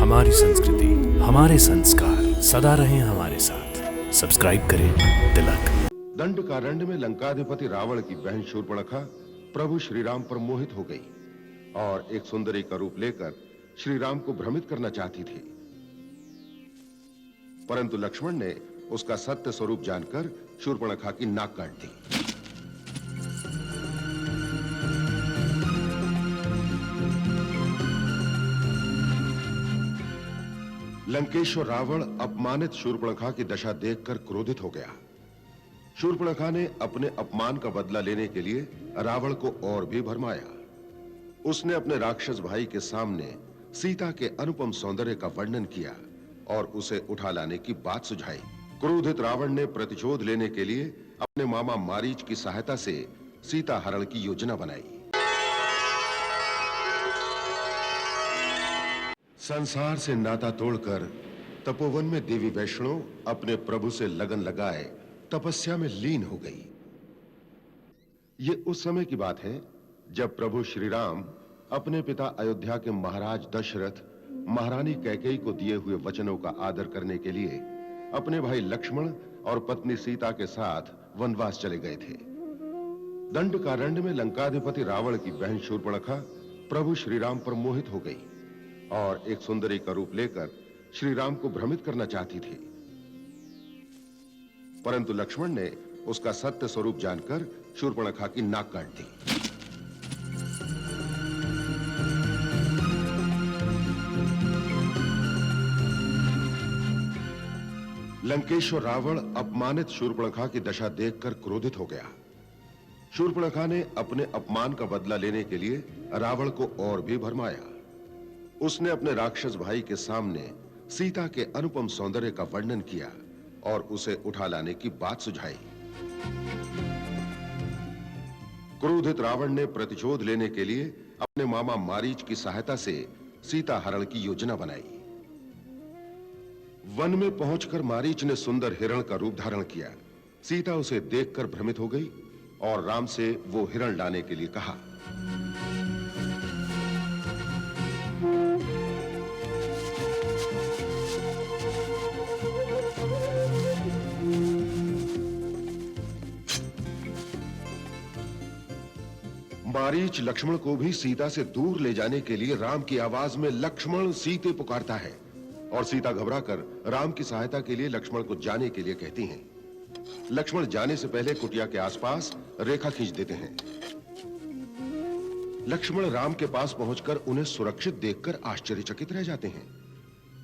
हमारी संस्कृति, हमारे संस्कार सदा रहें हमारे साथ। सब्सक्राइब करें तिलक। दंडकारण्य में लंकाधिपति रावण की बहन शूर्पणखा प्रभु श्री राम पर मोहित हो गई और एक सुंदरी का रूप लेकर श्री राम को भ्रमित करना चाहती थी, परंतु लक्ष्मण ने उसका सत्य स्वरूप जानकर शूर्पणखा की नाक काट दी। लंकेश्वर रावण अपमानित शूर्पणखा की दशा देखकर क्रोधित हो गया। शूर्पणखा ने अपने अपमान का बदला लेने के लिए रावण को और भी भरमाया। उसने अपने राक्षस भाई के सामने सीता के अनुपम सौंदर्य का वर्णन किया और उसे उठा लाने की बात सुझाई। क्रोधित रावण ने प्रतिशोध लेने के लिए अपने मामा मारीच की सहायता से सीता हरण की योजना बनाई। संसार से नाता तोड़कर तपोवन में देवी वैष्णो अपने प्रभु से लगन लगाए तपस्या में लीन हो गई। ये उस समय की बात है जब प्रभु श्री राम अपने पिता अयोध्या के महाराज दशरथ महारानी कैकेयी को दिए हुए वचनों का आदर करने के लिए अपने भाई लक्ष्मण और पत्नी सीता के साथ वनवास चले गए थे। दंडकारण्य में लंकाधिपति रावण की बहन शूर्पणखा प्रभु श्री राम पर मोहित हो गई और एक सुंदरी का रूप लेकर श्री राम को भ्रमित करना चाहती थी, परंतु लक्ष्मण ने उसका सत्य स्वरूप जानकर शूर्पणखा की नाक काट दी। लंकेश्वर रावण अपमानित शूर्पणखा की दशा देखकर क्रोधित हो गया। शूर्पणखा ने अपने अपमान का बदला लेने के लिए रावण को और भी भरमाया। उसने अपने राक्षस भाई के सामने सीता के अनुपम सौंदर्य का वर्णन किया और उसे उठा लाने की बात सुझाई। क्रोधित रावण ने प्रतिशोध लेने के लिए अपने मामा मारीच की सहायता से सीता हरण की योजना बनाई। वन में पहुंचकर मारीच ने सुंदर हिरण का रूप धारण किया। सीता उसे देखकर भ्रमित हो गई और राम से वो हिरण लाने के लिए कहा। मारीच लक्ष्मण को भी सीता से दूर ले जाने के लिए राम की आवाज में लक्ष्मण सीते पुकारता है और सीता घबराकर राम की सहायता के लिए लक्ष्मण को जाने के लिए कहती हैं। लक्ष्मण जाने से पहले कुटिया के आसपास रेखा खींच देते हैं। लक्ष्मण राम के पास पहुंचकर उन्हें सुरक्षित देखकर आश्चर्यचकित रह जाते हैं।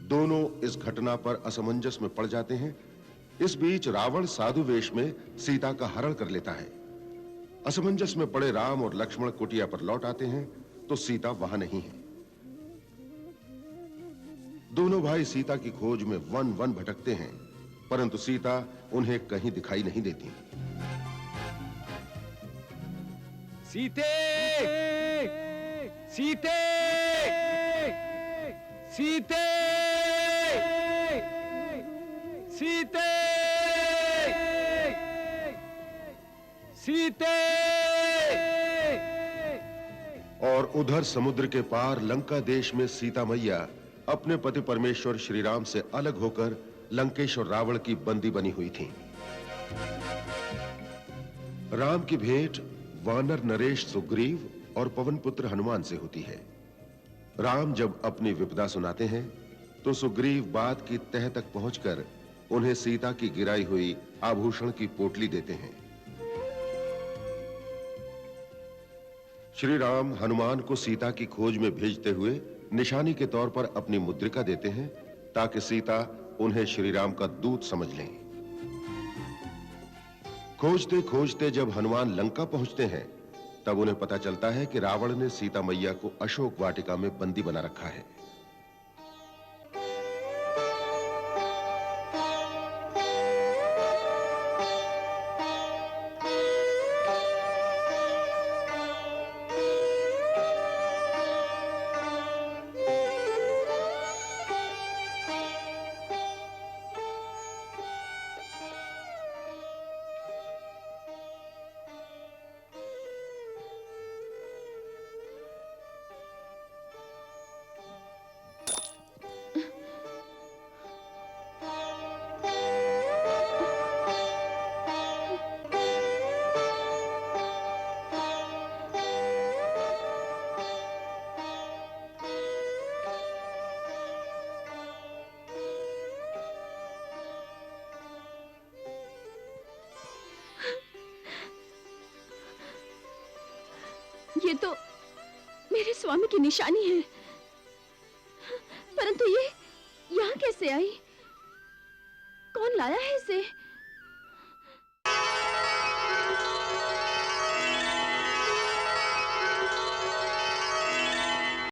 दोनों इस घटना पर असमंजस में पड़ जाते हैं। इस बीच रावण साधु वेश में सीता का हरण कर लेता है। असमंजस में पड़े राम और लक्ष्मण कुटिया पर लौट आते हैं तो सीता वहां नहीं है। दोनों भाई सीता की खोज में वन वन भटकते हैं, परंतु सीता उन्हें कहीं दिखाई नहीं देती। सीते! सीते! सीते! सीते! सीते! और उधर समुद्र के पार लंका देश में सीता मैया अपने पति परमेश्वर श्री राम से अलग होकर लंकेश्वर रावण की बंदी बनी हुई थीं। राम की भेंट वानर नरेश सुग्रीव और पवन पुत्र हनुमान से होती है। राम जब अपनी विपदा सुनाते हैं तो सुग्रीव बात की तह तक पहुंचकर उन्हें सीता की गिराई हुई आभूषण की पोटली देते हैं। श्री राम हनुमान को सीता की खोज में भेजते हुए निशानी के तौर पर अपनी मुद्रिका देते हैं ताकि सीता उन्हें श्री राम का दूत समझ लें। खोजते खोजते जब हनुमान लंका पहुंचते हैं तब उन्हें पता चलता है कि रावण ने सीता मैया को अशोक वाटिका में बंदी बना रखा है। ये तो मेरे स्वामी की निशानी है, परंतु ये यहाँ कैसे आई? कौन लाया है इसे?